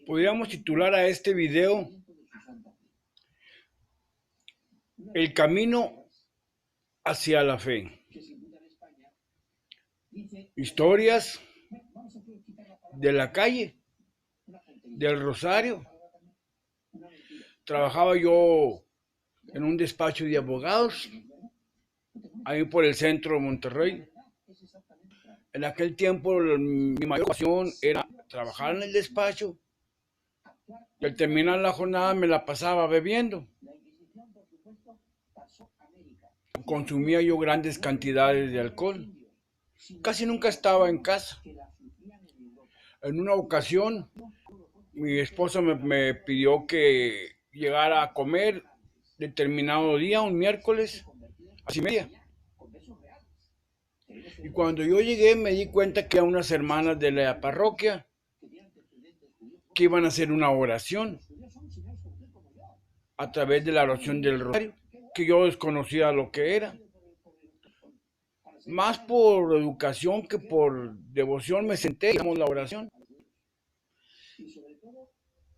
Podríamos titular a este video El camino hacia la fe. Historias de la calle, del Rosario. Trabajaba yo en un despacho de abogados, ahí por el centro de Monterrey. En aquel tiempo mi mayor pasión era trabajar en el despacho y al terminar la jornada me la pasaba bebiendo. Consumía yo grandes cantidades de alcohol. Casi nunca estaba en casa. En una ocasión, mi esposa me pidió que llegara a comer determinado día, un miércoles, a las 6:30. Y cuando yo llegué me di cuenta que eran unas hermanas de la parroquia que iban a hacer una oración a través de la oración del Rosario, que yo desconocía lo que era. Más por educación que por devoción me senté y hicimos la oración.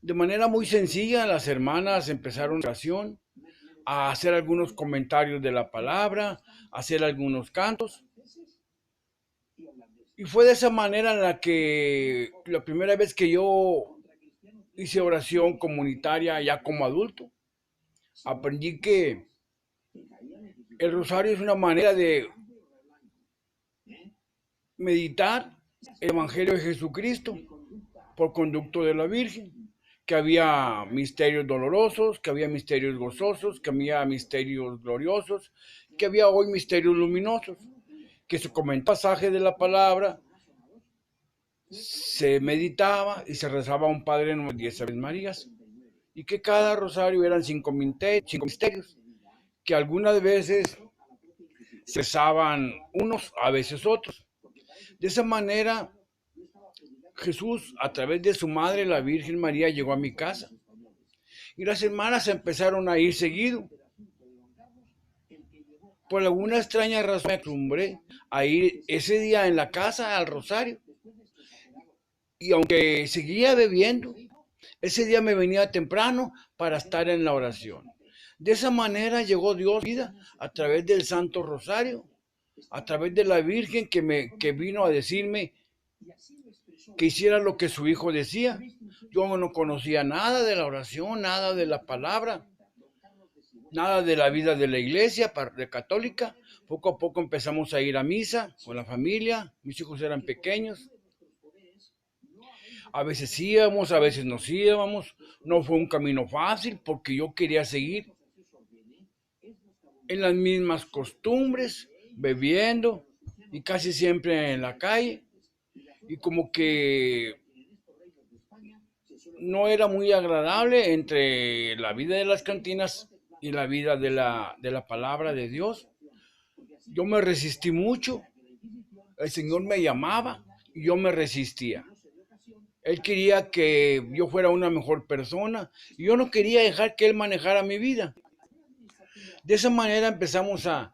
De manera muy sencilla, las hermanas empezaron la oración, a hacer algunos comentarios de la palabra, a hacer algunos cantos. Y fue de esa manera en la que la primera vez que yo hice oración comunitaria ya como adulto, aprendí que el rosario es una manera de meditar el Evangelio de Jesucristo por conducto de la Virgen, que había misterios dolorosos, que había misterios gozosos, que había misterios gloriosos, que había hoy misterios luminosos, que se comentaba pasaje de la palabra, se meditaba y se rezaba a un Padre en 10 Aves Marías, y que cada rosario eran 5 misterios, que algunas veces se rezaban unos, a veces otros. De esa manera, Jesús, a través de su madre, la Virgen María, llegó a mi casa. Y las hermanas empezaron a ir seguido. Por alguna extraña razón me acostumbré a ir ese día en la casa al rosario. Y aunque seguía bebiendo, ese día me venía temprano para estar en la oración. De esa manera llegó Dios a mi vida a través del Santo Rosario, a través de la Virgen que vino a decirme que hiciera lo que su hijo decía. Yo no conocía nada de la oración, nada de la palabra, nada de la vida de la iglesia de católica. Poco a poco empezamos a ir a misa con la familia. Mis hijos eran pequeños. A veces íbamos, a veces nos íbamos. No fue un camino fácil porque yo quería seguir en las mismas costumbres, bebiendo y casi siempre en la calle. Y como que no era muy agradable entre la vida de las cantinas y la vida de la palabra de Dios. Yo me resistí mucho. El Señor me llamaba y yo me resistía. Él quería que yo fuera una mejor persona y yo no quería dejar que Él manejara mi vida. De esa manera empezamos a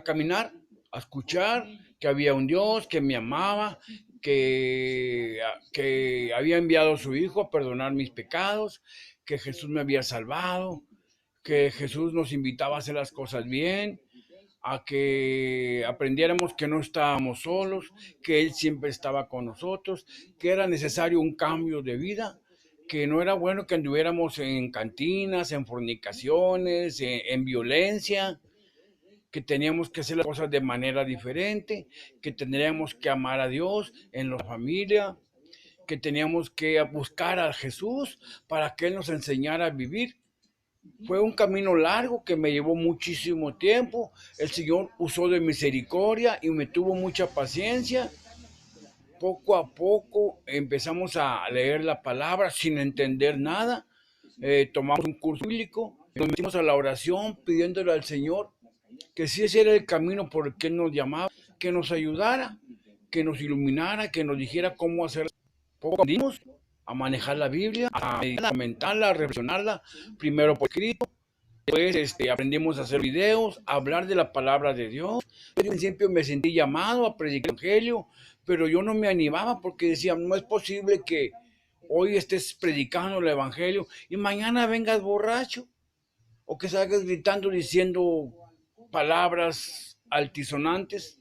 caminar, a escuchar que había un Dios que me amaba, que había enviado a su Hijo a perdonar mis pecados, que Jesús me había salvado, que Jesús nos invitaba a hacer las cosas bien, a que aprendiéramos que no estábamos solos, que Él siempre estaba con nosotros, que era necesario un cambio de vida, que no era bueno que anduviéramos en cantinas, en fornicaciones, en violencia, que teníamos que hacer las cosas de manera diferente, que tendríamos que amar a Dios en la familia, que teníamos que buscar a Jesús para que Él nos enseñara a vivir. Fue un camino largo que me llevó muchísimo tiempo. El Señor usó de misericordia y me tuvo mucha paciencia. Poco a poco empezamos a leer la palabra sin entender nada. Tomamos un curso bíblico, nos metimos a la oración pidiéndole al Señor que si ese era el camino por el que Él nos llamaba, que nos ayudara, que nos iluminara, que nos dijera cómo hacer. Poco aprendimos a manejar la Biblia, a comentarla, a reflexionarla, primero por escrito, después aprendimos a hacer videos, a hablar de la palabra de Dios. Yo al principio me sentí llamado a predicar el Evangelio, pero yo no me animaba porque decía, no es posible que hoy estés predicando el evangelio y mañana vengas borracho o que salgas gritando diciendo palabras altisonantes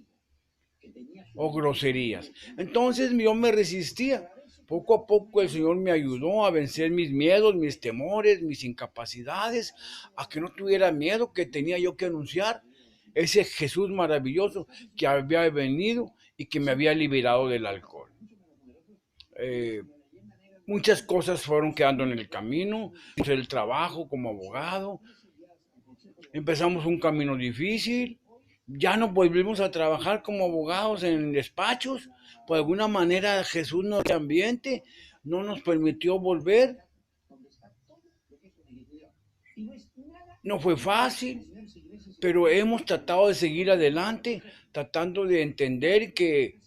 o groserías. Entonces yo me resistía. Poco a poco el Señor me ayudó a vencer mis miedos, mis temores, mis incapacidades, a que no tuviera miedo, que tenía yo que anunciar ese Jesús maravilloso que había venido y que me había liberado del alcohol. Eh, Muchas cosas fueron quedando en el camino, el trabajo como abogado, empezamos un camino difícil, ya no volvimos a trabajar como abogados en despachos, por alguna manera Jesús no dio ambiente, no nos permitió volver, no fue fácil, pero hemos tratado de seguir adelante, tratando de entender que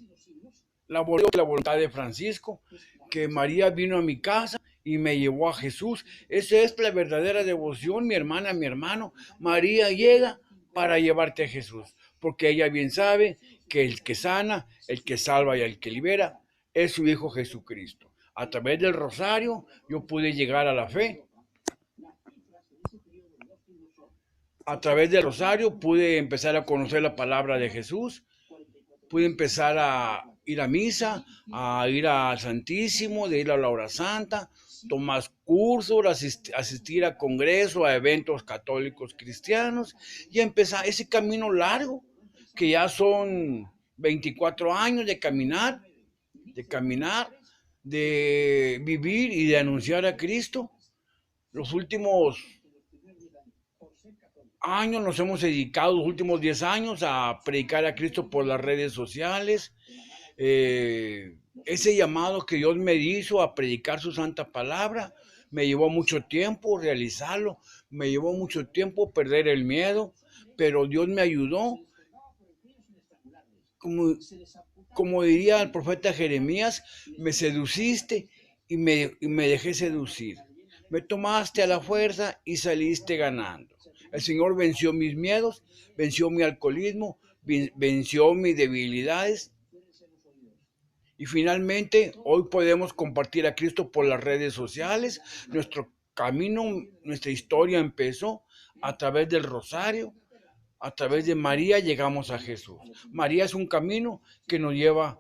la voluntad de Francisco, que María vino a mi casa y me llevó a Jesús. Esa es la verdadera devoción, mi hermana, mi hermano. María llega para llevarte a Jesús, porque ella bien sabe que el que sana, el que salva y el que libera es su Hijo Jesucristo. A través del rosario yo pude llegar a la fe. A través del rosario pude empezar a conocer la palabra de Jesús, pude empezar a ir a misa, a ir al Santísimo, de ir a la hora santa, tomar cursos, asistir a congresos, a eventos católicos cristianos y empezar ese camino largo que ya son 24 años de vivir y de anunciar a Cristo. Los últimos años nos hemos dedicado, los últimos 10 años, a predicar a Cristo por las redes sociales. Ese llamado que Dios me hizo a predicar su santa palabra, me llevó mucho tiempo realizarlo, me llevó mucho tiempo perder el miedo, pero Dios me ayudó. Como diría el profeta Jeremías, me seduciste y me dejé seducir. Me tomaste a la fuerza y saliste ganando. El Señor venció mis miedos, venció mi alcoholismo, venció mis debilidades. Y finalmente, hoy podemos compartir a Cristo por las redes sociales. Nuestro camino, nuestra historia empezó a través del rosario. A través de María llegamos a Jesús. María es un camino que nos lleva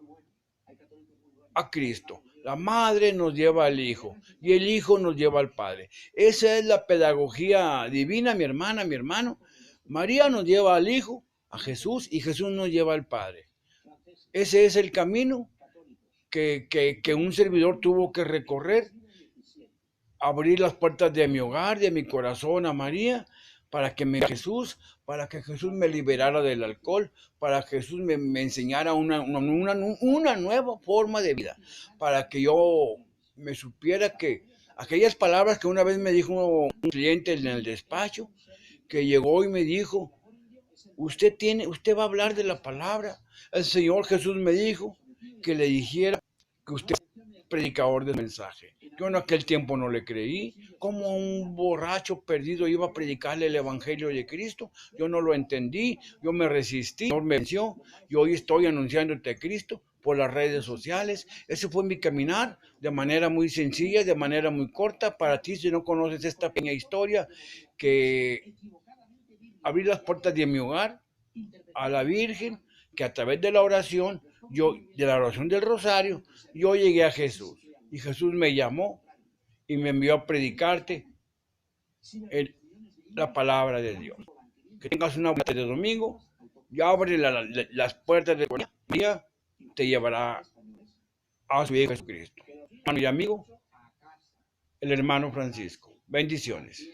a Cristo. La madre nos lleva al Hijo y el Hijo nos lleva al Padre. Esa es la pedagogía divina, mi hermana, mi hermano. María nos lleva al Hijo, a Jesús, y Jesús nos lleva al Padre. Ese es el camino que un servidor tuvo que recorrer, abrir las puertas de mi hogar, de mi corazón a María, para que Jesús me liberara del alcohol, para que Jesús me enseñara una nueva forma de vida, para que yo me supiera que aquellas palabras que una vez me dijo un cliente en el despacho, que llegó y me dijo, usted va a hablar de la palabra. El Señor Jesús me dijo que le dijera que usted es predicador del mensaje. Yo en aquel tiempo no le creí. Como un borracho perdido iba a predicarle el evangelio de Cristo. Yo no lo entendí, yo me resistí, el Señor me venció y hoy estoy anunciándote a Cristo por las redes sociales. Ese fue mi caminar de manera muy sencilla, de manera muy corta. Para ti, si no conoces esta pequeña historia, que abrí las puertas de mi hogar a la Virgen, que a través de la oración, de la oración del rosario, yo llegué a Jesús. Y Jesús me llamó y me envió a predicarte la palabra de Dios. Que tengas una buena tarde de domingo. Ya abre las puertas de María, te llevará a su Hijo Jesucristo. Hermano y amigo, el hermano Francisco. Bendiciones.